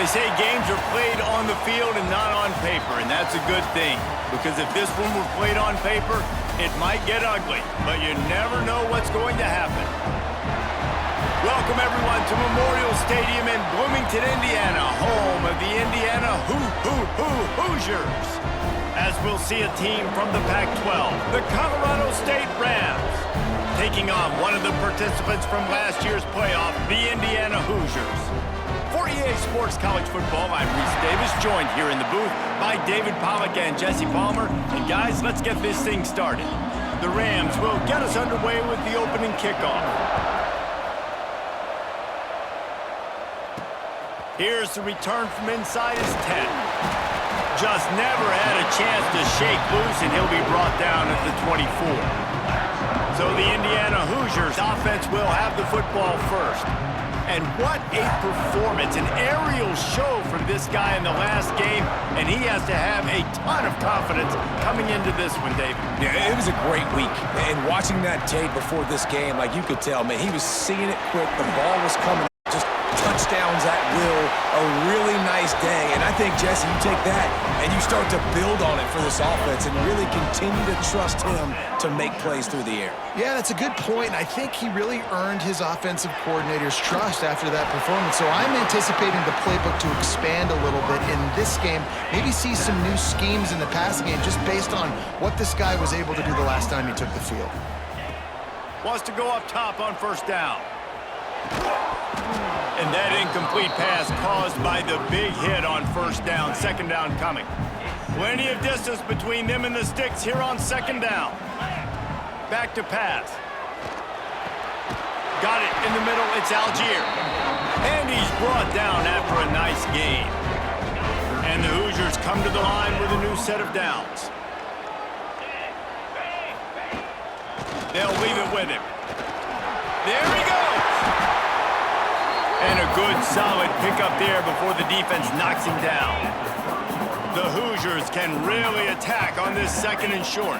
They say games are played on the field and not on paper, and that's a good thing. Because if this one were played on paper, it might get ugly, but you never know what's going to happen. Welcome, everyone, to Memorial Stadium in Bloomington, Indiana, home of the Indiana Hoosiers. As we'll see a team from the Pac-12, the Colorado State Rams, taking on one of the participants from last year's playoff, the Indiana Hoosiers. For EA Sports College Football, I'm Reese Davis, joined here in the booth by David Pollack and Jesse Palmer. And guys, let's get this thing started. The Rams will get us underway with the opening kickoff. Here's the return from inside his 10. Just never had a chance to shake loose, and he'll be brought down at the 24. So the Indiana Hoosiers offense will have the football first. And what a performance, an aerial show from this guy in the last game, and he has to have a ton of confidence coming into this one, David. Yeah, it was a great week, and watching that tape before this game, like you could tell, man, he was seeing it quick, the ball was coming, just touchdowns at will, a really nice day, and I think, Jesse, you take that and you start to build on it for this offense and really continue to trust him to make plays through the air. Yeah, that's a good point, and I think he really earned his offensive coordinator's trust after that performance. So I'm anticipating the playbook to expand a little bit in this game, maybe see some new schemes in the passing game just based on what this guy was able to do the last time he took the field. Wants to go up top on first down. And that incomplete pass caused by the big hit on first down, second down coming. Plenty of distance between them and the sticks here on second down. Back to pass. Got it in the middle, it's Algier. And he's brought down after a nice gain. And the Hoosiers come to the line with a new set of downs. They'll leave it with him. There he goes! And a good, solid pickup there before the defense knocks him down. The Hoosiers can really attack on this second and short.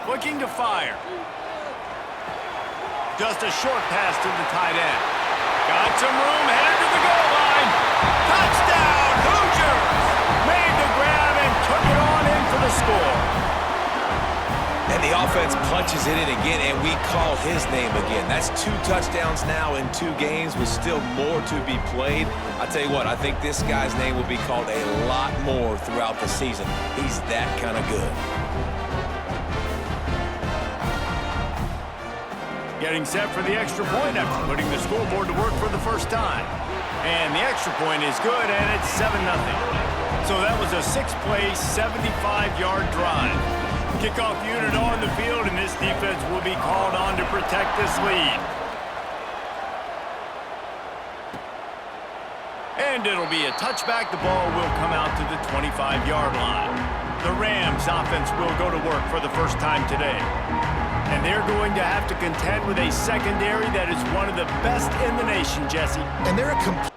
Looking to fire. Just a short pass to the tight end. Got some room, headed to the goal line. Touchdown, Hoosiers! Made the grab and took it on in for the score. And the offense punches it in again, and we call his name again. That's 2 touchdowns now in 2 games with still more to be played. I tell you what, I think this guy's name will be called a lot more throughout the season. He's that kind of good. Getting set for the extra point after putting the scoreboard to work for the first time. And the extra point is good, and it's 7-0. So that was a 6-play, 75-yard drive. Kickoff unit on the field, and this defense will be called on to protect this lead. And it'll be a touchback. The ball will come out to the 25-yard line. The Rams offense will go to work for the first time today. And they're going to have to contend with a secondary that is one of the best in the nation, Jesse. And they're a complete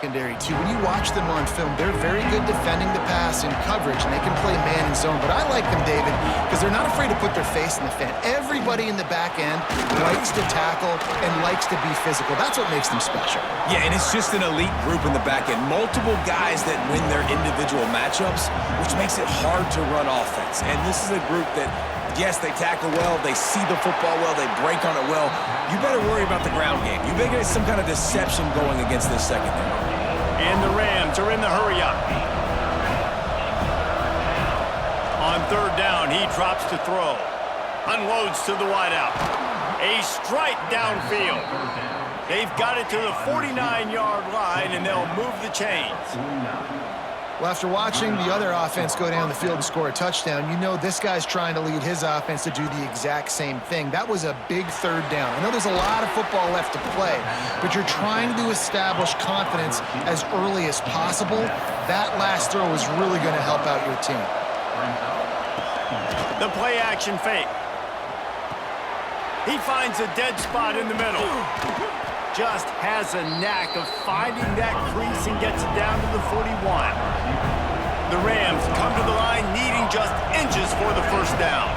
secondary too. When you watch them on film, they're very good defending the pass and coverage, and they can play man and zone. But I like them, David, because they're not afraid to put their face in the fan. Everybody in the back end likes to tackle and likes to be physical. That's what makes them special. Yeah, and it's just an elite group in the back end. Multiple guys that win their individual matchups, which makes it hard to run offense. And this is a group that, yes, they tackle well, they see the football well, they break on it well. You better worry about the ground game. You better get some kind of deception going against this secondary. And the Rams are in the hurry-up. On third down, he drops to throw. Unloads to the wideout. A strike downfield. They've got it to the 49-yard line, and they'll move the chains. Well, after watching the other offense go down the field and score a touchdown, you know this guy's trying to lead his offense to do the exact same thing. That was a big third down. I know there's a lot of football left to play, but you're trying to establish confidence as early as possible. That last throw is really going to help out your team. The play action fake. He finds a dead spot in the middle. just has a knack of finding that crease and gets it down to the 41. The Rams come to the line needing just inches for the first down.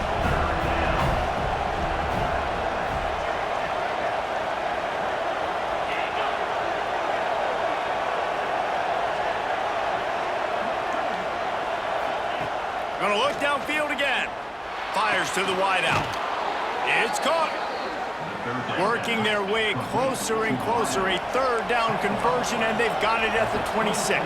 Gonna look downfield again. Fires to the wideout. It's caught. Working their way closer and closer. A third down conversion, and they've got it at the 26.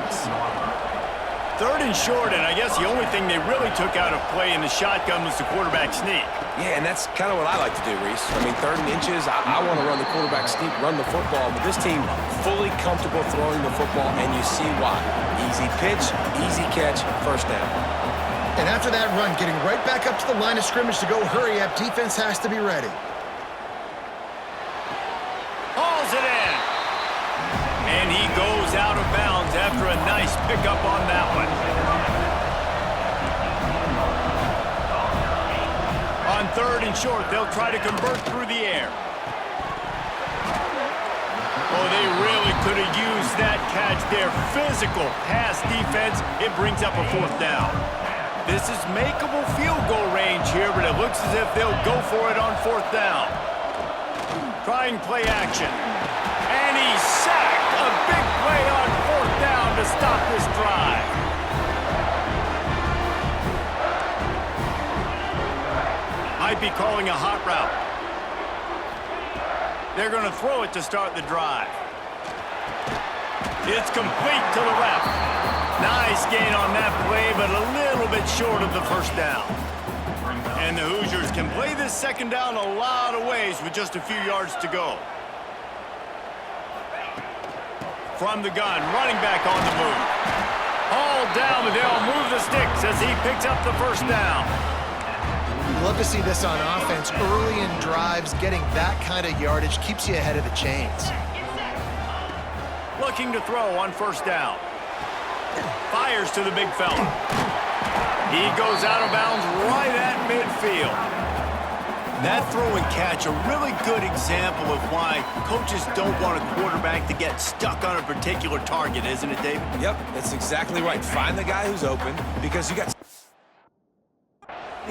Third and short, and I guess the only thing they really took out of play in the shotgun was the quarterback sneak. Yeah, and that's kind of what I like to do, Reese. I mean, 3rd and inches, I want to run the quarterback sneak, run the football, but this team fully comfortable throwing the football, and you see why. Easy pitch, easy catch, first down. And after that run, getting right back up to the line of scrimmage to go hurry up, defense has to be ready. Hauls it in. And he goes out of bounds after a nice pickup on that one. On 3rd and short, they'll try to convert through the air. Oh, they really could have used that catch there. Physical pass defense. It brings up a 4th down. This is makeable field goal range here, but it looks as if they'll go for it on 4th down. Trying play action. And he's sacked. A big play on 4th down to stop this drive. Might be calling a hot route. They're going to throw it to start the drive. It's complete to the left. Nice gain on that play, but a little bit short of the first down. And the Hoosiers can play this second down a lot of ways with just a few yards to go. From the gun, running back on the move. Hauled down, but they'll move the sticks as he picks up the first down. You love to see this on offense. Early in drives, getting that kind of yardage keeps you ahead of the chains. Looking to throw on 1st down. Fires to the big fella. He goes out of bounds right at midfield. That throw and catch, a really good example of why coaches don't want a quarterback to get stuck on a particular target, isn't it, David? Yep, that's exactly right. Find the guy who's open, because you got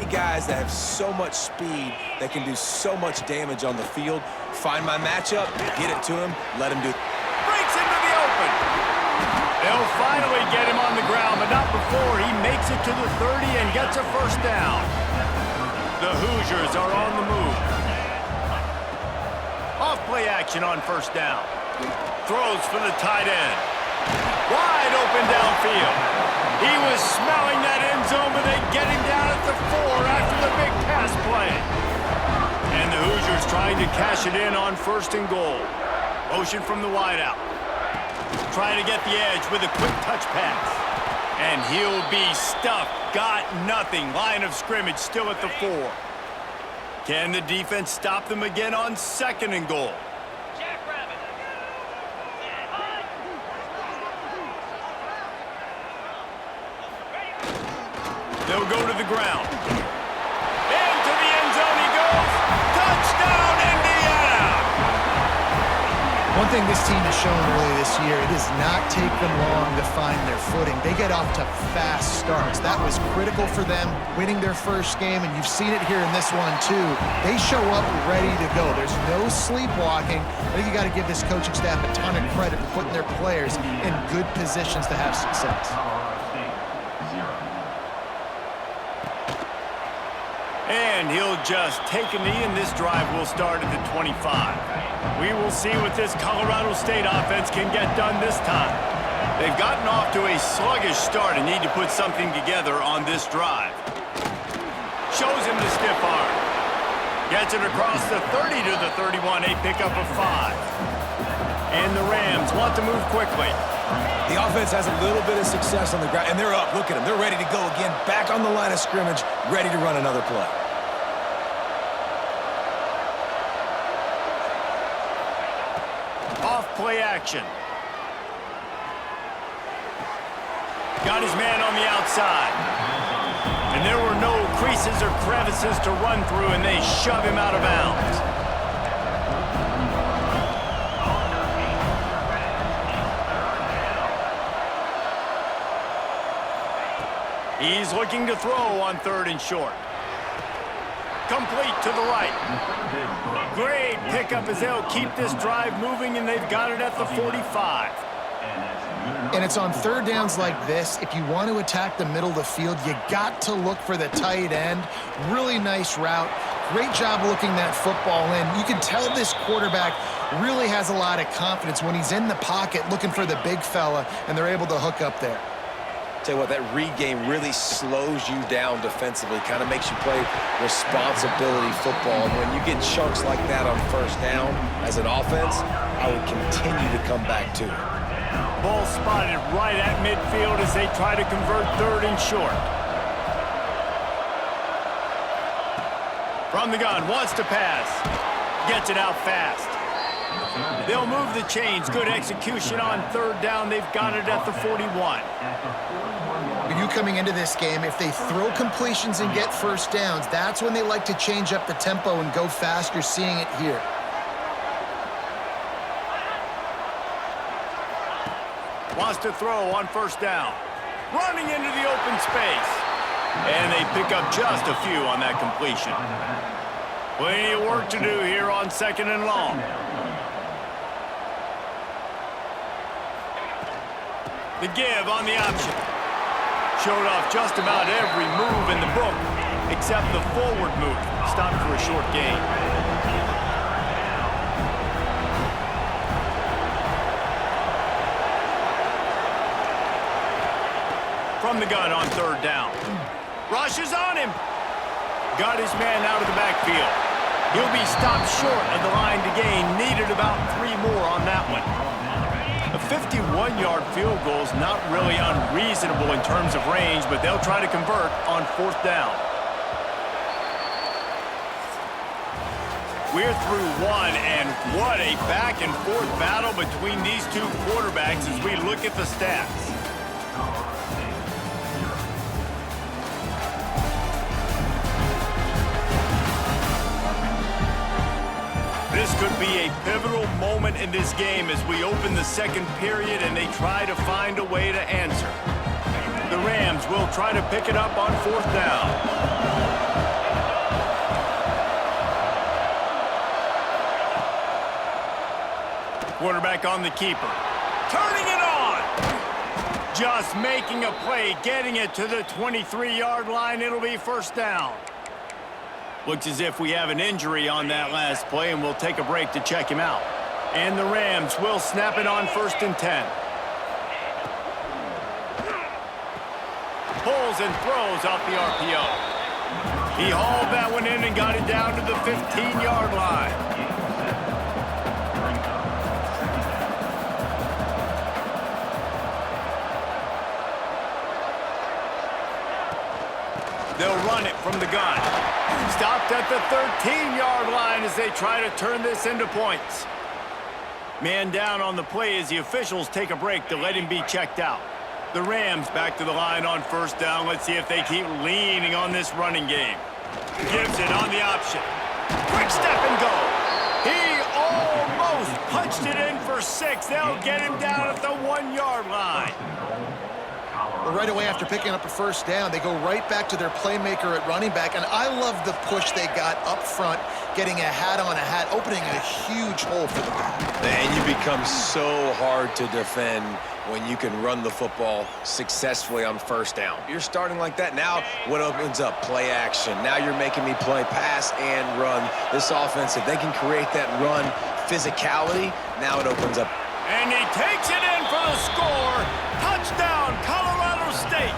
guys that have so much speed that can do so much damage on the field. Find my matchup, get it to him, let him do it. Breaks into the open. They'll finally get him on the ground, but not before he makes it to the 30 and gets a first down. The Hoosiers are on the move. Off play action on 1st down. Throws for the tight end. Wide open downfield. He was smelling that end zone, but they get him down at the 4 after the big pass play. And the Hoosiers trying to cash it in on 1st and goal. Motion from the wideout. Trying to get the edge with a quick touch pass. And he'll be stuffed. Got nothing. Line of scrimmage still at the 4. Can the defense stop them again on 2nd and goal? They'll go to the ground. Into the end zone he goes. Touchdown, Indiana! One thing this team has shown early this year, it does not take them long to find their footing. They get off to fast starts. That was critical for them, winning their first game, and you've seen it here in this one too. They show up ready to go. There's no sleepwalking. I think you got to give this coaching staff a ton of credit for putting their players in good positions to have success. And he'll just take a knee, and this drive will start at the 25. We will see what this Colorado State offense can get done this time. They've gotten off to a sluggish start and need to put something together on this drive. Shows him the stiff arm. Gets it across the 30 to the 31, a pickup of 5. And the Rams want to move quickly. The offense has a little bit of success on the ground, and they're up. Look at them. They're ready to go again, back on the line of scrimmage, ready to run another play. Off play action. Got his man on the outside. And there were no creases or crevices to run through, and they shove him out of bounds. He's looking to throw on 3rd and short. Complete to the right. Great pickup as they'll keep this drive moving, and they've got it at the 45. And it's on 3rd downs like this. If you want to attack the middle of the field, you got to look for the tight end. Really nice route. Great job looking that football in. You can tell this quarterback really has a lot of confidence when he's in the pocket looking for the big fella, and they're able to hook up there. Tell you what, that read game really slows you down defensively, kind of makes you play responsibility football. And when you get chunks like that on 1st down as an offense, I would continue to come back to it. Ball spotted right at midfield as they try to convert 3rd and short. From the gun, wants to pass. Gets it out fast. They'll move the chains. Good execution on 3rd down. They've got it at the 41. When you coming into this game, if they throw completions and get 1st downs, that's when they like to change up the tempo and go fast. You're seeing it here. Wants to throw on 1st down. Running into the open space. And they pick up just a few on that completion. Plenty of work to do here on 2nd and long. The give on the option. Showed off just about every move in the book, except the forward move. Stopped for a short gain. From the gun on 3rd down. Rushes on him. Got his man out of the backfield. He'll be stopped short of the line to gain. Needed about 3 more on that one. A 51-yard field goal is not really unreasonable in terms of range, but they'll try to convert on 4th down. We're through 1, and what a back-and-forth battle between these two quarterbacks as we look at the stats. This could be a pivotal moment in this game as we open the 2nd period and they try to find a way to answer. The Rams will try to pick it up on 4th down. Quarterback on the keeper. Turning it on! Just making a play, getting it to the 23-yard line. It'll be 1st down. Looks as if we have an injury on that last play, and we'll take a break to check him out. And the Rams will snap it on 1st and 10. Pulls and throws off the RPO. He hauled that one in and got it down to the 15-yard line. They'll run it from the gun. Stopped at the 13-yard line as they try to turn this into points. Man down on the play as the officials take a break to let him be checked out. The Rams back to the line on 1st down. Let's see if they keep leaning on this running game. Gives it on the option. Quick step and go. He almost punched it in for 6. They'll get him down at the 1-yard line. But right away after picking up a 1st down, they go right back to their playmaker at running back. And I love the push they got up front, getting a hat on a hat, opening a huge hole for the back. And you become so hard to defend when you can run the football successfully on 1st down. You're starting like that. Now what opens up? Play action. Now you're making me play pass and run. This offense, if they can create that run physicality, now it opens up. And he takes it in for the score. Touchdown, Colorado State.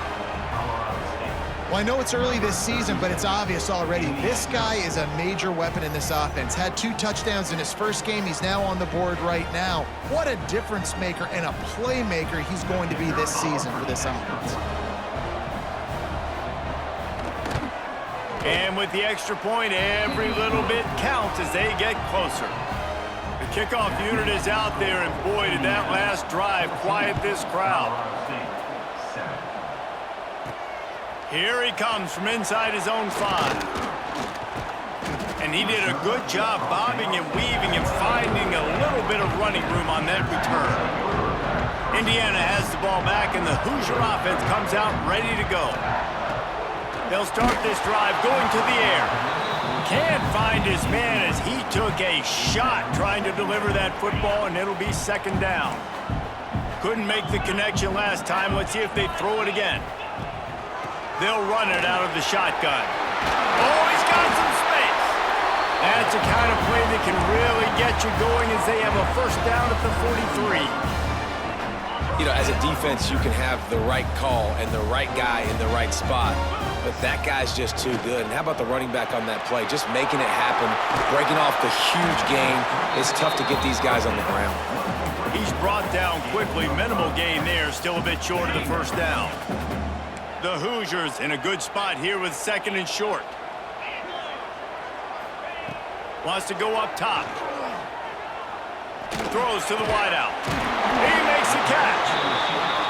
Well, I know it's early this season, but it's obvious already. This guy is a major weapon in this offense. Had 2 touchdowns in his first game. He's now on the board right now. What a difference maker and a playmaker he's going to be this season for this offense. And with the extra point, every little bit counts as they get closer. The kickoff unit is out there, and boy, did that last drive quiet this crowd. Here he comes from inside his own 5. And he did a good job bobbing and weaving and finding a little bit of running room on that return. Indiana has the ball back, and the Hoosier offense comes out ready to go. They'll start this drive going to the air. Can't find his man as he took a shot trying to deliver that football, and it'll be second down. Couldn't make the connection last time. Let's see if they throw it again. They'll run it out of the shotgun. Oh, he's got some space. That's the kind of play that can really get you going as they have a first down at the 43. You know, as a defense, you can have the right call and the right guy in the right spot, but that guy's just too good. And how about the running back on that play? Just making it happen, breaking off the huge gain. It's tough to get these guys on the ground. He's brought down quickly. Minimal gain there, still a bit short of the first down. The Hoosiers in a good spot here with second and short. Wants to go up top. Throws to the wideout. He makes the catch.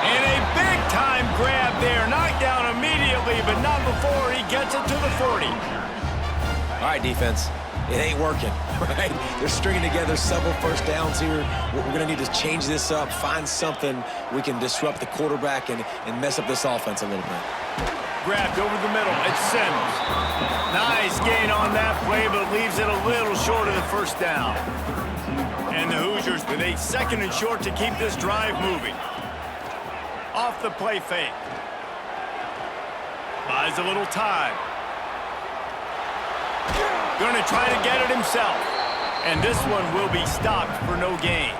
And a big-time grab there. Knocked down immediately, but not before he gets it to the 40. All right, defense. It ain't working, right? They're stringing together several first downs here. We're going to need to change this up, find something we can disrupt the quarterback and mess up this offense a little bit. Grabbed over the middle. It's Sims. Nice gain on that play, but leaves it a little short of the first down. And the Hoosiers with a second and short to keep this drive moving. Off the play fake. Buys a little time. Going to try to get it himself. And this one will be stopped for no gain.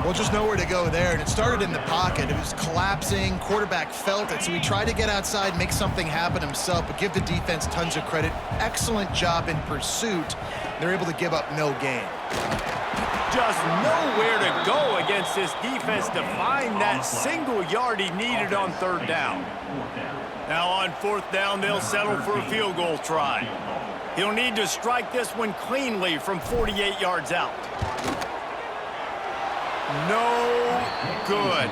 Well, just nowhere to go there, and it started in the pocket. It was collapsing. Quarterback felt it, so he tried to get outside, make something happen himself, but give the defense tons of credit. Excellent job in pursuit. They're able to give up no gain. Just nowhere to go against this defense to find that single yard he needed on third down. Now on fourth down, they'll settle for a field goal try. He'll need to strike this one cleanly from 48 yards out. No good.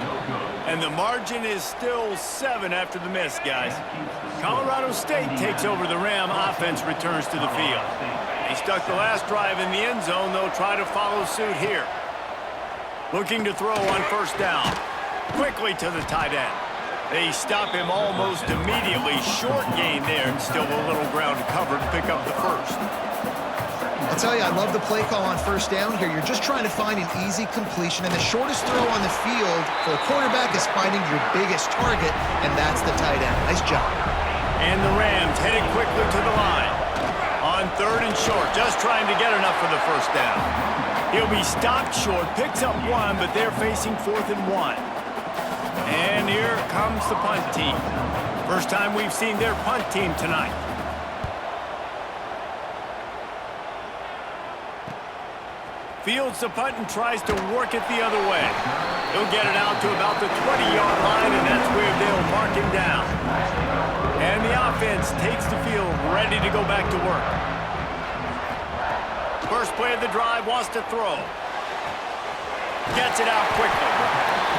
And the margin is still 7 after the miss, guys. Colorado State takes over the Ram. Offense returns to the field. He stuck the last drive in the end zone. They'll try to follow suit here. Looking to throw on first down. Quickly to the tight end. They stop him almost immediately. Short gain there, and still a little ground to cover to pick up the first. I'll tell you, I love the play call on first down here. You're just trying to find an easy completion, and the shortest throw on the field for a quarterback is finding your biggest target, and that's the tight end. Nice job. And the Rams headed quickly to the line. On third and short, just trying to get enough for the first down. He'll be stopped short, picks up one, but they're facing 4th and 1. And here comes the punt team. First time we've seen their punt team tonight. Fields the punt and tries to work it the other way. He'll get it out to about the 20-yard line, and that's where they'll mark him down. And the offense takes the field, ready to go back to work. First play of the drive, wants to throw. Gets it out quickly.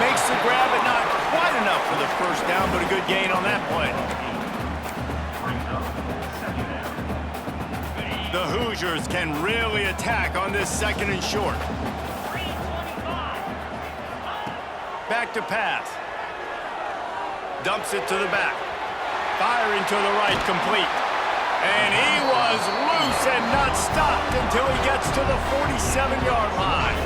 Makes the grab, but not quite enough for the first down, but a good gain on that play. The Hoosiers can really attack on this second and short. Back to pass. Dumps it to the back. Firing to the right, complete. And he was loose and not stopped until he gets to the 47-yard line.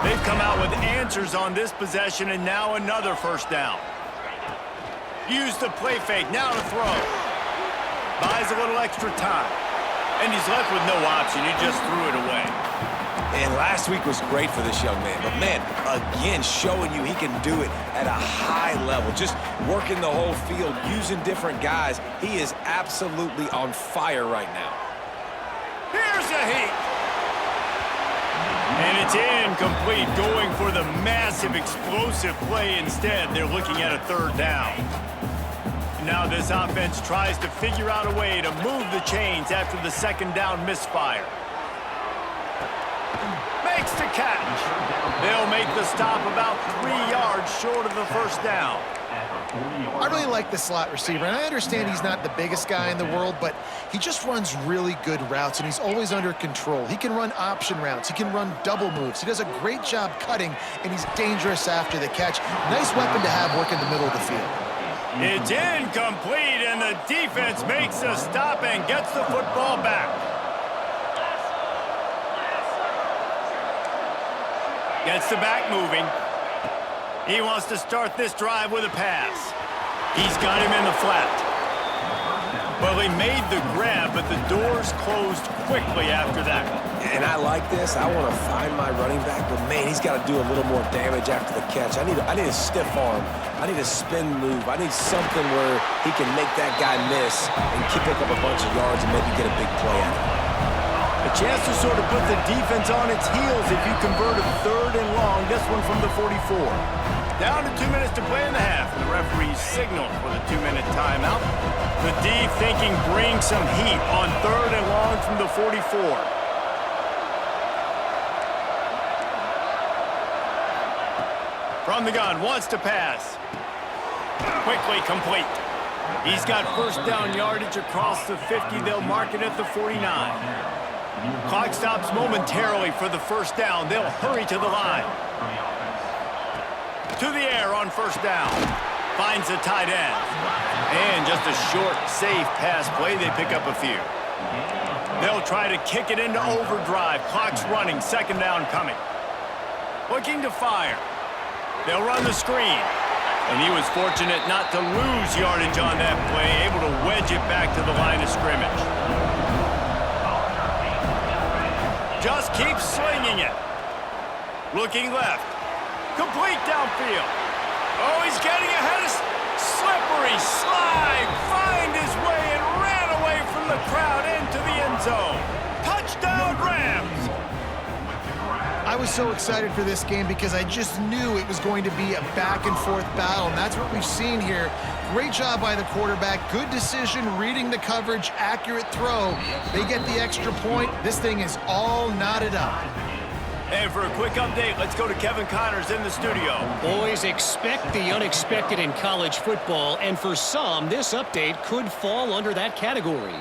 They've come out with answers on this possession, and now another first down. Use the play fake, now to throw. Buys a little extra time. And he's left with no option. He just threw it away. And last week was great for this young man. But, man, again, showing you he can do it at a high level. Just working the whole field, using different guys. He is absolutely on fire right now. Here's a heat. And it's incomplete, going for the massive explosive play instead. They're looking at a third down. Now this offense tries to figure out a way to move the chains after the second down misfire. Makes the catch. They'll make the stop about 3 yards short of the first down. I really like the slot receiver, and I understand he's not the biggest guy in the world, but he just runs really good routes, and he's always under control. He can run option routes. He can run double moves. He does a great job cutting, and he's dangerous after the catch. Nice weapon to have working the middle of the field. It's incomplete, and the defense makes a stop and gets the football back. Gets the back moving. He wants to start this drive with a pass. He's got him in the flat. Well, he made the grab, but the doors closed quickly after that. And I like this. I want to find my running back, but man, he's got to do a little more damage after the catch. I need a stiff arm. I need a spin move. I need something where he can make that guy miss and pick up a bunch of yards and maybe get a big play out of it. A chance to sort of put the defense on its heels if you convert a 3rd and long. This one from the 44. Down to 2 minutes to play in the half. The referee signaled for the 2-minute timeout. The D thinking bring some heat on 3rd and long from the 44. From the gun, wants to pass. Quickly complete. He's got first down yardage across the 50. They'll mark it at the 49. Clock stops momentarily for the first down. They'll hurry to the line. To the air on first down. Finds the tight end. And just a short, safe pass play. They pick up a few. They'll try to kick it into overdrive. Clock's running. Second down coming. Looking to fire. They'll run the screen. And he was fortunate not to lose yardage on that play, able to wedge it back to the line of scrimmage. Just keeps slinging it. Looking left. Complete downfield. Oh, he's getting ahead of slippery slide. Find his way and ran away from the crowd into the end zone. Touchdown, Rams. I was so excited for this game because I just knew it was going to be a back-and-forth battle, and that's what we've seen here. Great job by the quarterback. Good decision, reading the coverage, accurate throw. They get the extra point. This thing is all knotted up. And for a quick update, let's go to Kevin Connors in the studio. Boys, expect the unexpected in college football, and for some, this update could fall under that category.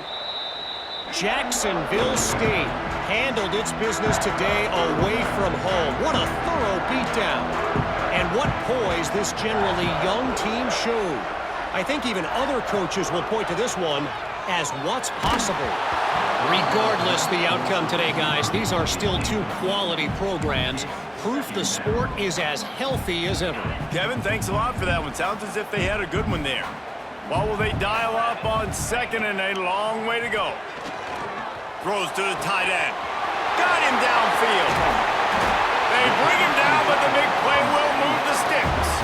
Jacksonville State handled its business today away from home. What a thorough beatdown. And what poise this generally young team showed. I think even other coaches will point to this one as what's possible. Regardless the outcome today, guys, these are still two quality programs. Proof the sport is as healthy as ever. Kevin, thanks a lot for that one. Sounds as if they had a good one there. What will they dial up on second and a long way to go? Throws to the tight end. Got him downfield. They bring him down, but the big play will move the sticks.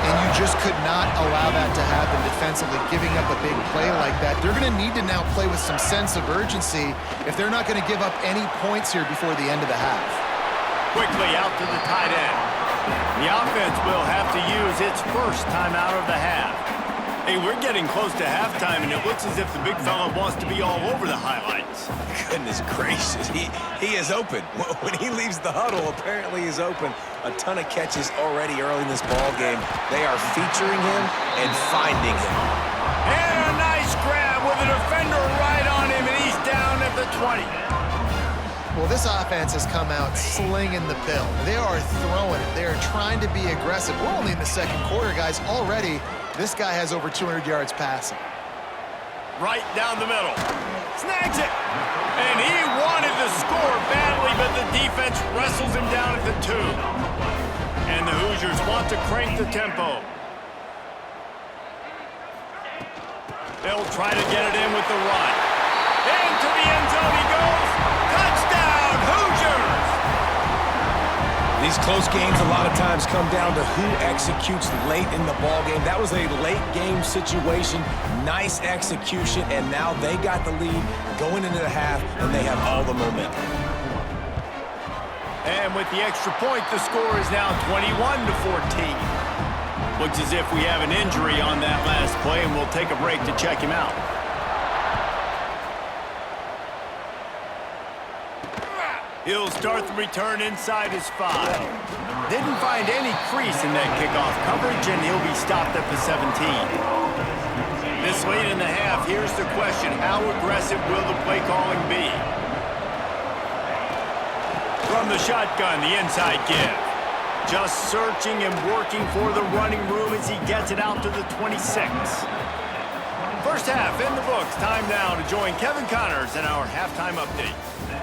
And you just could not allow that to happen defensively, giving up a big play like that. They're going to need to now play with some sense of urgency if they're not going to give up any points here before the end of the half. Quickly out to the tight end. The offense will have to use its first timeout of the half. Hey, we're getting close to halftime, and it looks as if the big fella wants to be all over the highlights. Goodness gracious, he is open. When he leaves the huddle, apparently he's open. A ton of catches already early in this ball game. They are featuring him and finding him. And a nice grab with a defender right on him, and he's down at the 20. Well, this offense has come out slinging the pill. They are throwing it. They are trying to be aggressive. We're only in the second quarter, guys. Already, this guy has over 200 yards passing. Right down the middle. Snags it. And he wanted to score badly, but the defense wrestles him down at the 2. And the Hoosiers want to crank the tempo. They'll try to get it in with the run. Into the end zone he goes. Touchdown, Hoosiers! These close games a lot of times come down to who executes late in the ball game. That was a late game situation. Nice execution, and now they got the lead going into the half, and they have all the momentum. And with the extra point, the score is now 21-14. Looks as if we have an injury on that last play, and we'll take a break to check him out. He'll start the return inside his 5. Didn't find any crease in that kickoff coverage, and he'll be stopped at the 17. This late in the half, here's the question. How aggressive will the play calling be? From the shotgun, the inside give. Just searching and working for the running room as he gets it out to the 26. First half in the books. Time now to join Kevin Connors in our halftime update.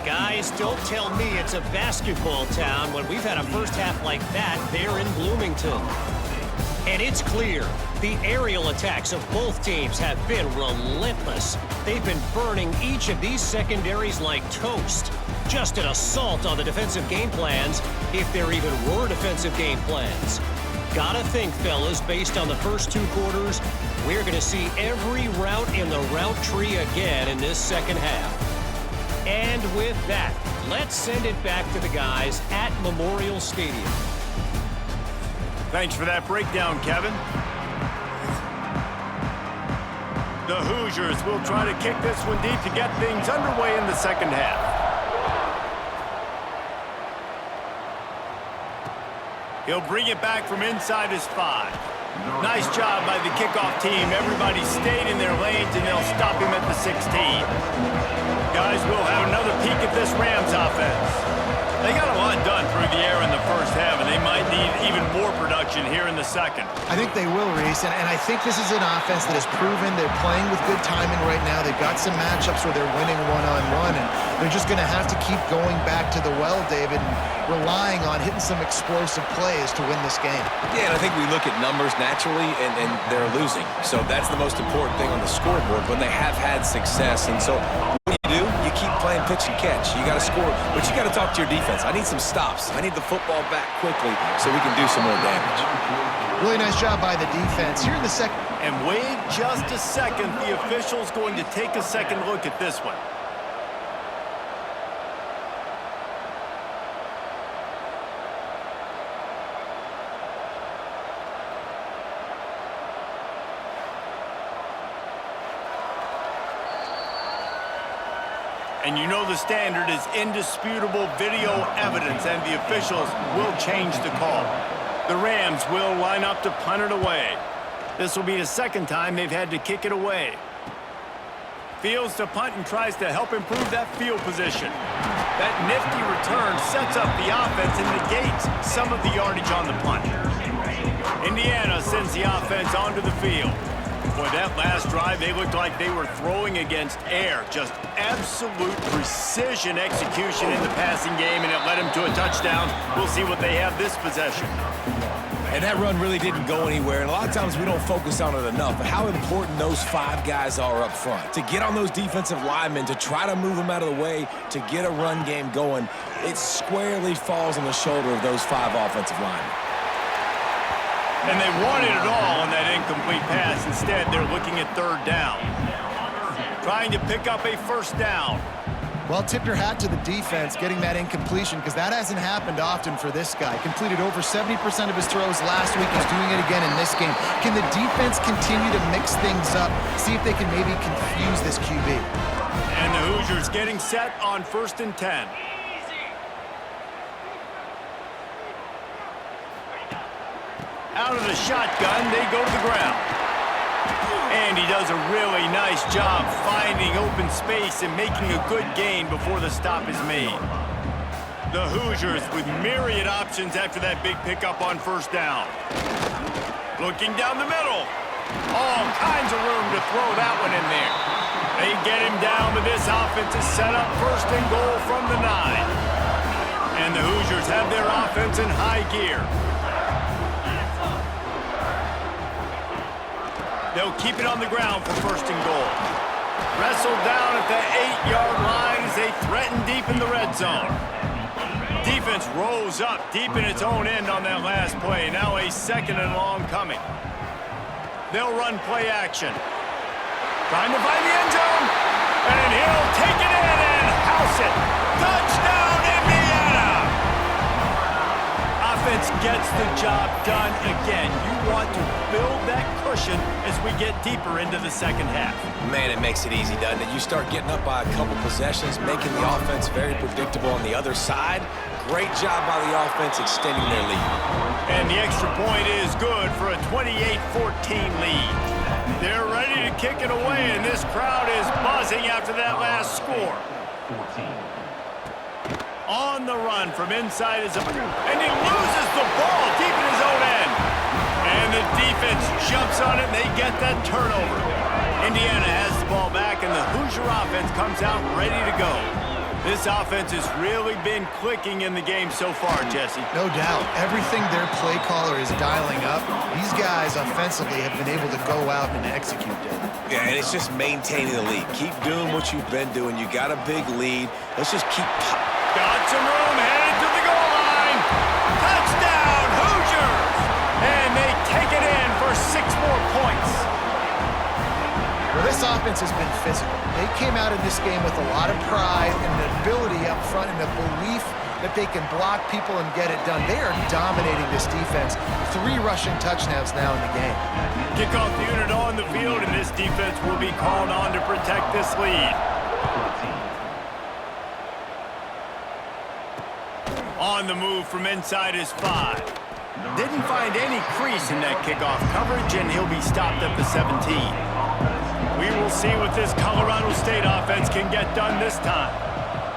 Guys, don't tell me it's a basketball town when we've had a first half like that there in Bloomington. And it's clear, the aerial attacks of both teams have been relentless. They've been burning each of these secondaries like toast. Just an assault on the defensive game plans, if there even were defensive game plans. Gotta think, fellas, based on the first 2 quarters, we're going to see every route in the route tree again in this second half. And with that, let's send it back to the guys at Memorial Stadium. Thanks for that breakdown, Kevin. The Hoosiers will try to kick this one deep to get things underway in the second half. He'll bring it back from inside his 5. Nice job by the kickoff team. Everybody stayed in their lanes, and they'll stop him at the 16. Guys, we'll have another peek at this Rams offense. They got a lot done through the air in the first half, and they might need even more production here in the second. I think they will, Reese, and I think this is an offense that has proven they're playing with good timing right now. They've got some matchups where they're winning one-on-one, and they're just going to have to keep going back to the well, David, and relying on hitting some explosive plays to win this game. Yeah, and I think we look at numbers naturally, and they're losing. So that's the most important thing on the scoreboard when they have had success. And so what do? You keep playing pitch and catch. You got to score, but you got to talk to your defense. I need some stops. I need the football back quickly so we can do some more damage. Really nice job by the defense. Here in the second. And wait just a second. The official's going to take a second look at this one. And you know the standard is indisputable video evidence, and the officials will change the call. The Rams will line up to punt it away. This will be the second time they've had to kick it away. Fields to punt and tries to help improve that field position. That nifty return sets up the offense and negates some of the yardage on the punt. Indiana sends the offense onto the field. Boy, that last drive, they looked like they were throwing against air. Just absolute precision execution in the passing game, and it led them to a touchdown. We'll see what they have this possession. And that run really didn't go anywhere, and a lot of times we don't focus on it enough, but how important those 5 guys are up front. To get on those defensive linemen, to try to move them out of the way, to get a run game going, it squarely falls on the shoulder of those 5 offensive linemen. And they wanted it all on that incomplete pass. Instead, they're looking at 3rd down. Trying to pick up a first down. Well, tip your hat to the defense getting that incompletion, because that hasn't happened often for this guy. Completed over 70% of his throws last week. He's doing it again in this game. Can the defense continue to mix things up? See if they can maybe confuse this QB. And the Hoosiers getting set on 1st and 10. Out of the shotgun, they go to the ground. And he does a really nice job finding open space and making a good gain before the stop is made. The Hoosiers with myriad options after that big pickup on 1st down. Looking down the middle. All kinds of room to throw that one in there. They get him down, but this offense is set up 1st and goal from the 9. And the Hoosiers have their offense in high gear. They'll keep it on the ground for 1st and goal. Wrestled down at the 8-yard line as they threaten deep in the red zone. Defense rolls up deep in its own end on that last play. Now a 2nd and long coming. They'll run play action. Trying to find the end zone. And he'll take it in and house it. Touchdown, Indiana! Offense gets the job done again. You want to build that cushion as we get deeper into the second half. Man, it makes it easy, doesn't it? You start getting up by a couple possessions, making the offense very predictable on the other side. Great job by the offense extending their lead. And the extra point is good for a 28-14 lead. They're ready to kick it away, and this crowd is buzzing after that last score. On the run from inside his own. And he loses the ball deep in his own end. And the defense jumps on it, and they get that turnover. Indiana has the ball back, and the Hoosier offense comes out ready to go. This offense has really been clicking in the game so far, Jesse. No doubt. Everything their play caller is dialing up, these guys offensively have been able to go out and execute it. Yeah, and it's just maintaining the lead. Keep doing what you've been doing. You got a big lead. Let's just keep... Got some room, headed to the goal line. Touchdown, Hoosiers! And they take it in for 6 more points. Well, this offense has been physical. They came out of this game with a lot of pride and an ability up front and a belief that they can block people and get it done. They are dominating this defense. 3 rushing touchdowns now in the game. Kickoff unit on the field, and this defense will be called on to protect this lead. On the move from inside his 5. Didn't find any crease in that kickoff coverage, and he'll be stopped at the 17. We will see what this Colorado State offense can get done this time.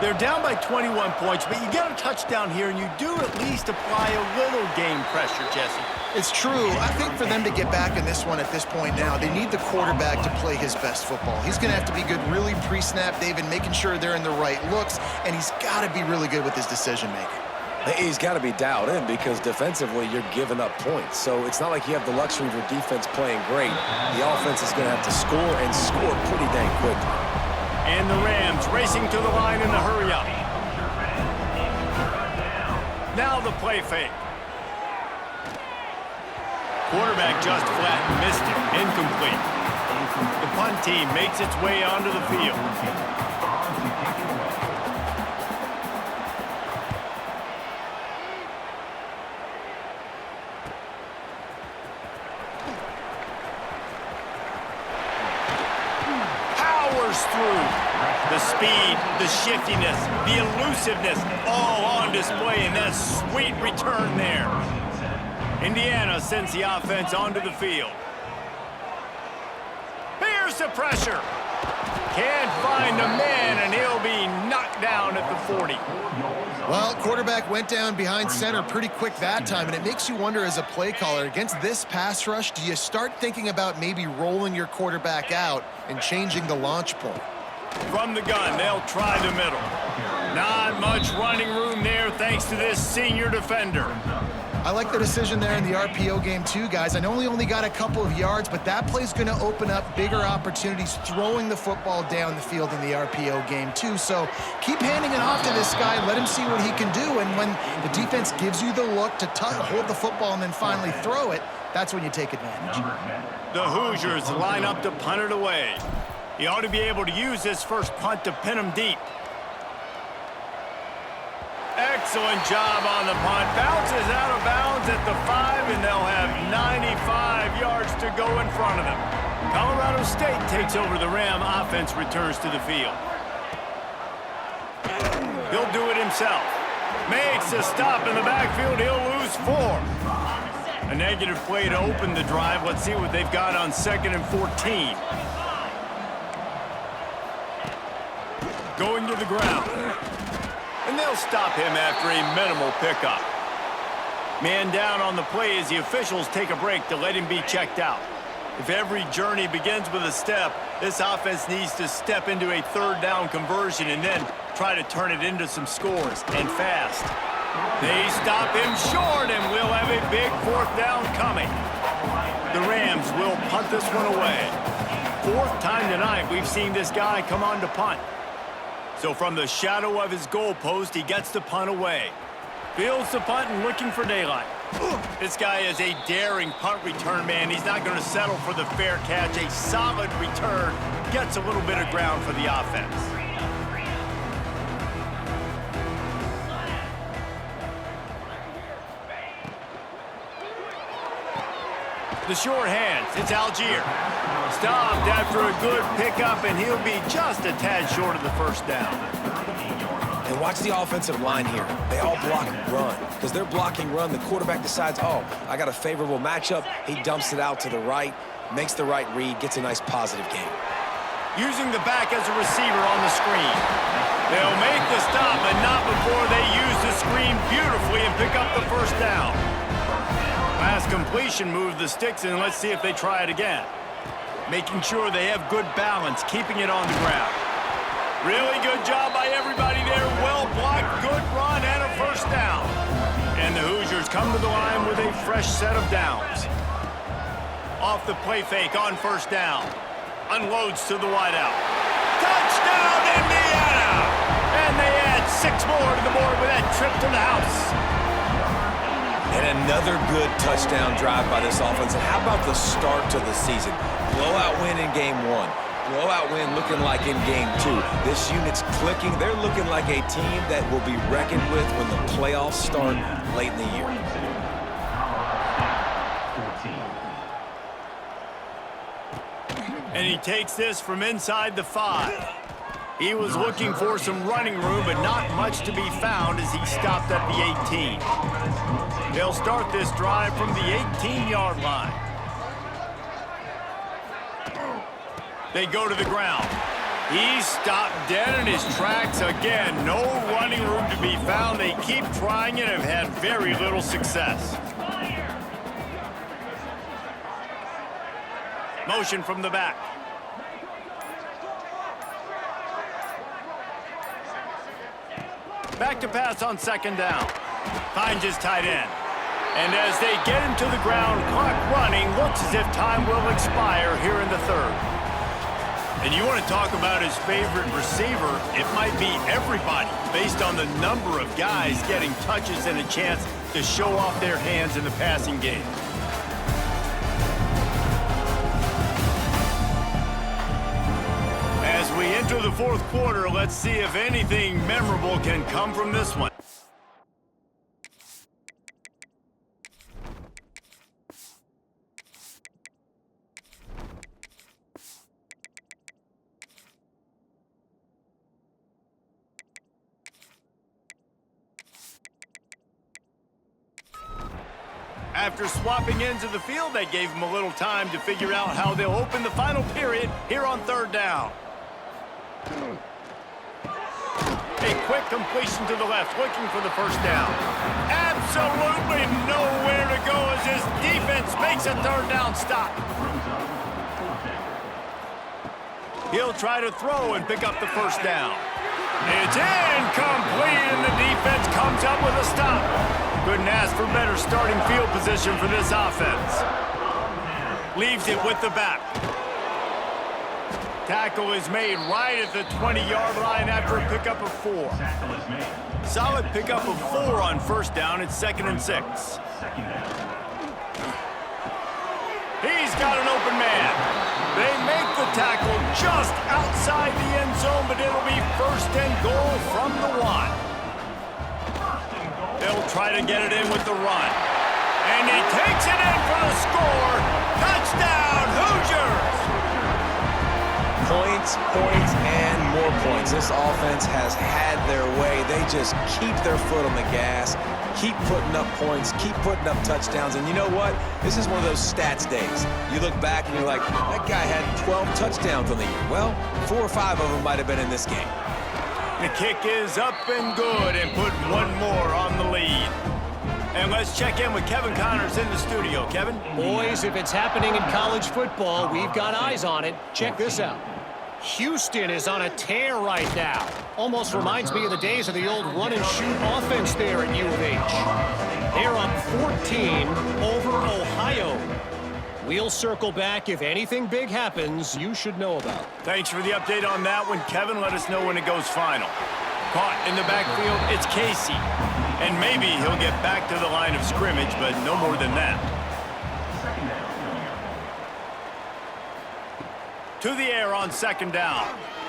They're down by 21 points, but you get a touchdown here, and you do at least apply a little game pressure, Jesse. It's true. I think for them to get back in this one at this point now, they need the quarterback to play his best football. He's going to have to be good really pre-snap, David, making sure they're in the right looks, and he's got to be really good with his decision-making. He's got to be dialed in because defensively you're giving up points. So it's not like you have the luxury of your defense playing great. The offense is going to have to score and score pretty dang quickly. And the Rams racing to the line in the hurry-up. Now the play fake. Quarterback just flat missed it. Incomplete. The punt team makes its way onto the field. Through. The speed, the shiftiness, the elusiveness, all on display in that sweet return there. Indiana sends the offense onto the field. Here's the pressure. Can't find a man, and he'll be knocked down at the 40. Well, quarterback went down behind center pretty quick that time, and it makes you wonder as a play caller, against this pass rush, do you start thinking about maybe rolling your quarterback out and changing the launch point? From the gun, they'll try the middle. Not much running room there thanks to this senior defender. I like the decision there in the RPO game too, guys. I know he only got a couple of yards, but that play's going to open up bigger opportunities throwing the football down the field in the RPO game too. So keep handing it off to this guy. Let him see what he can do. And when the defense gives you the look to hold the football and then finally throw it, that's when you take advantage. The Hoosiers line up to punt it away. He ought to be able to use this first punt to pin him deep. Excellent job on the punt. Bounces out of bounds at the 5, and they'll have 95 yards to go in front of them. Colorado State takes over the Ram. Offense returns to the field. He'll do it himself. Makes a stop in the backfield. He'll lose 4. A negative play to open the drive. Let's see what they've got on 2nd and 14. Going to the ground. And they'll stop him after a minimal pickup. Man down on the play as the officials take a break to let him be checked out. If every journey begins with a step, this offense needs to step into a 3rd down conversion and then try to turn it into some scores, and fast. They stop him short, and we'll have a big 4th down coming. The Rams will punt this one away. 4th time tonight we've seen this guy come on to punt. So from the shadow of his goalpost, he gets the punt away. Fields the punt and looking for daylight. This guy is a daring punt return man. He's not going to settle for the fair catch. A solid return gets a little bit of ground for the offense. The short hands. It's Algier. Stopped after a good pickup, and he'll be just a tad short of the 1st down. And watch the offensive line here. They all block run. Because they're blocking run, the quarterback decides, oh, I got a favorable matchup. He dumps it out to the right, makes the right read, gets a nice positive game. Using the back as a receiver on the screen. They'll make the stop, but not before they use the screen beautifully and pick up the first down. Last completion moved the sticks, and let's see if they try it again. Making sure they have good balance, keeping it on the ground. Really good job by everybody there. Well blocked, good run, and a first down. And the Hoosiers come to the line with a fresh set of downs. Off the play fake on first down. Unloads to the wideout. Touchdown, Indiana! And they add 6 more to the board with that trip to the house. And another good touchdown drive by this offense. And how about the start to the season? Blowout win in game 1. Blowout win looking like in game 2. This unit's clicking. They're looking like a team that will be reckoned with when the playoffs start late in the year. And he takes this from inside the 5. He was looking for some running room, but not much to be found as he stopped at the 18. They'll start this drive from the 18-yard line. They go to the ground. He stopped dead in his tracks again. No running room to be found. They keep trying it and have had very little success. Motion from the back. Back to pass on second down. Finds his tight end. And as they get him to the ground, clock running, looks as if time will expire here in the third. And you want to talk about his favorite receiver, it might be everybody, based on the number of guys getting touches and a chance to show off their hands in the passing game. As we enter the fourth quarter, let's see if anything memorable can come from this one. After swapping ends of the field, that gave them a little time to figure out how they'll open the final period here on third down. A quick completion to the left, looking for the first down. Absolutely nowhere to go as his defense makes a third down stop. He'll try to throw and pick up the first down. It's incomplete, and the defense comes up with a stop. Couldn't ask for better starting field position for this offense. Leaves it with the back. Tackle is made right at the 20-yard line after a pickup of 4. Solid pickup of 4 on first down. It's 2nd and 6. He's got an open man. They make the tackle just outside the end zone, but it'll be 1st and goal from the 1. They'll try to get it in with the run. And he takes it in for the score. Touchdown, Hoosiers! Points, points, and more points. This offense has had their way. They just keep their foot on the gas, keep putting up points, keep putting up touchdowns. And you know what? This is one of those stats days. You look back and you're like, that guy had 12 touchdowns on the year. Well, 4 or 5 of them might have been in this game. The kick is up and good and put one more on the lead. And let's check in with Kevin Connors in the studio. Kevin? Boys, if it's happening in college football, we've got eyes on it. Check this out. Houston is on a tear right now. Almost reminds me of the days of the old run-and-shoot offense there at U of H. They're up 14 over Ohio. We'll circle back. If anything big happens, you should know about. Thanks for the update on that one, Kevin. Let us know when it goes final. Caught in the backfield, it's Casey. And maybe he'll get back to the line of scrimmage, but no more than that. To the air on second down.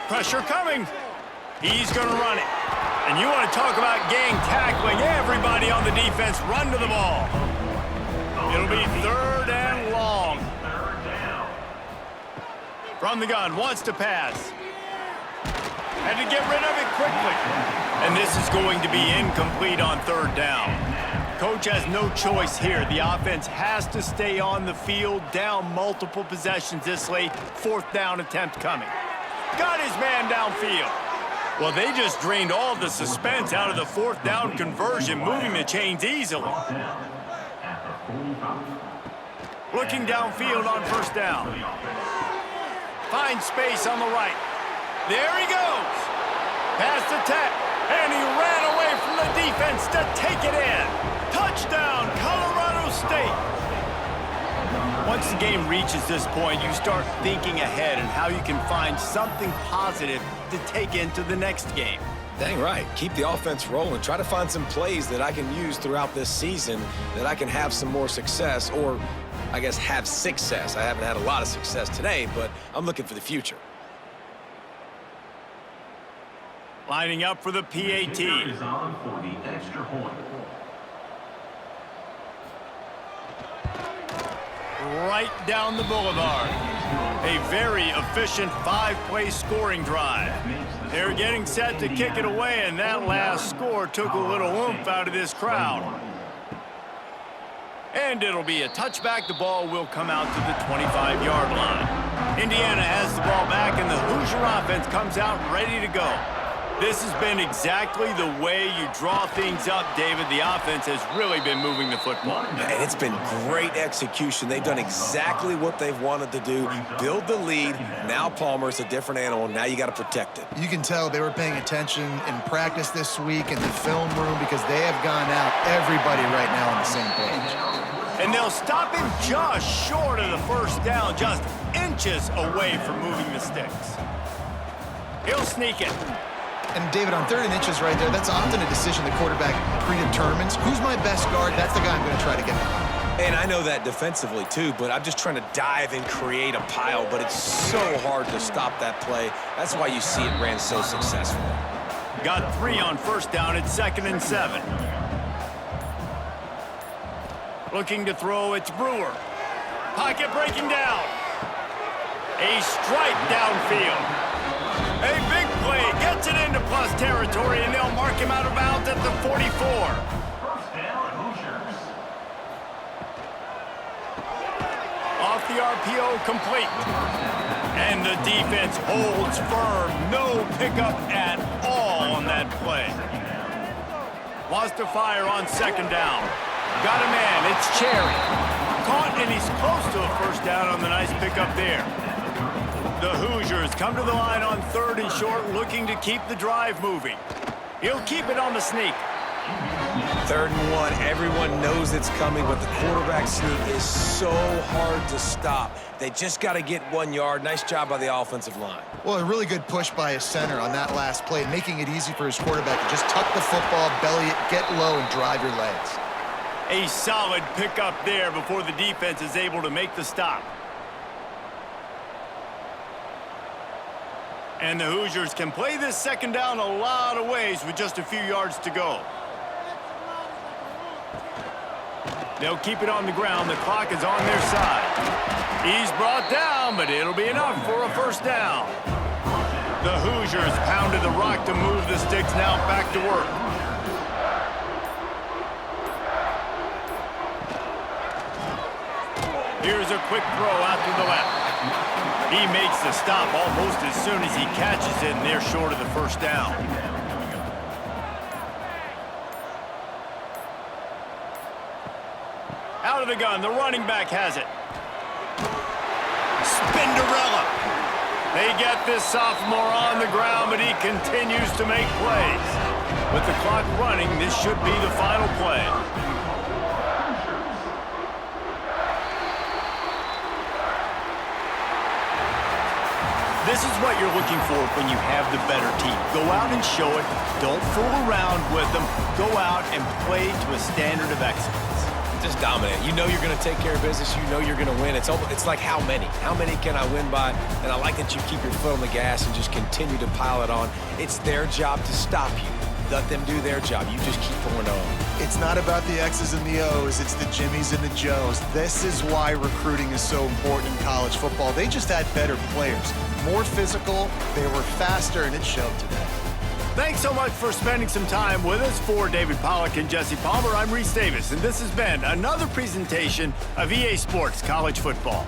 Pressure coming. He's going to run it. And you want to talk about gang tackling. Everybody on the defense run to the ball. It'll be 3rd and long. From the gun, wants to pass. Had to get rid of it quickly. And this is going to be incomplete on 3rd down. Coach has no choice here. The offense has to stay on the field, down multiple possessions this late. 4th down attempt coming. Got his man downfield. Well, they just drained all the suspense out of the fourth down conversion, moving the chains easily. Looking downfield on first down. Finds space on the right. There he goes. Past the tech, and he ran away from the defense to take it in. Touchdown, Colorado State. Once the game reaches this point, you start thinking ahead and how you can find something positive to take into the next game. Dang right. Keep the offense rolling. Try to find some plays that I can use throughout this season that I can have some more success, or I guess have success. I haven't had a lot of success today, but I'm looking for the future. Lining up for the PAT. Is on for the extra point. Right down the boulevard. A very efficient 5-play scoring drive. They're getting set to kick it away, and that last score took a little oomph out of this crowd. And it'll be a touchback. The ball will come out to the 25-yard line. Indiana has the ball back, and the Hoosier offense comes out ready to go. This has been exactly the way you draw things up, David. The offense has really been moving the football. And it's been great execution. They've done exactly what they've wanted to do. Build the lead. Now Palmer's a different animal. Now you got to protect it. You can tell they were paying attention in practice this week in the film room because they have gone out, everybody right now on the same page. And they'll stop him just short of the first down, just inches away from moving the sticks. He'll sneak it. And, David, on 3rd and inches right there, that's often a decision the quarterback predetermines. Who's my best guard? That's the guy I'm going to try to get behind. And I know that defensively, too, but I'm just trying to dive and create a pile, but it's so hard to stop that play. That's why you see it ran so successfully. Got 3 on first down. It's 2nd and 7. Looking to throw, it's Brewer. Pocket breaking down. A strike downfield. A big play, gets it into plus territory, and they'll mark him out of bounds at the 44. First down, Hoosiers. Off the RPO, complete. And the defense holds firm. No pickup at all on that play. Lost to fire on 2nd down. Got a man, it's Cherry. Caught, and he's close to a first down on the nice pickup there. The Hoosiers come to the line on 3rd and short, looking to keep the drive moving. He'll keep it on the sneak. 3rd and 1, everyone knows it's coming, but the quarterback sneak is so hard to stop. They just got to get 1 yard. Nice job by the offensive line. Well, a really good push by his center on that last play, making it easy for his quarterback to just tuck the football, belly it, get low, and drive your legs. A solid pickup there before the defense is able to make the stop. And the Hoosiers can play this 2nd down a lot of ways with just a few yards to go. They'll keep it on the ground. The clock is on their side. He's brought down, but it'll be enough for a first down. The Hoosiers pounded the rock to move the sticks. Now back to work. Here's a quick throw out to the left. He makes the stop almost as soon as he catches it, and they're short of the first down. Out of the gun, the running back has it. Spinderella. They get this sophomore on the ground, but he continues to make plays. With the clock running, this should be the final play. This is what you're looking for when you have the better team. Go out and show it. Don't fool around with them. Go out and play to a standard of excellence. Just dominate. You know you're going to take care of business. You know you're going to win. It's like how many? How many can I win by? And I like that you keep your foot on the gas and just continue to pile it on. It's their job to stop you. Let them do their job. You just keep pouring on. It's not about the X's and the O's. It's the Jimmies and the Joes. This is why recruiting is so important in college football. They just had better players. More physical, they were faster, and it showed today. Thanks so much for spending some time with us. For David Pollack and Jesse Palmer, I'm Reese Davis, and this has been another presentation of EA Sports College Football.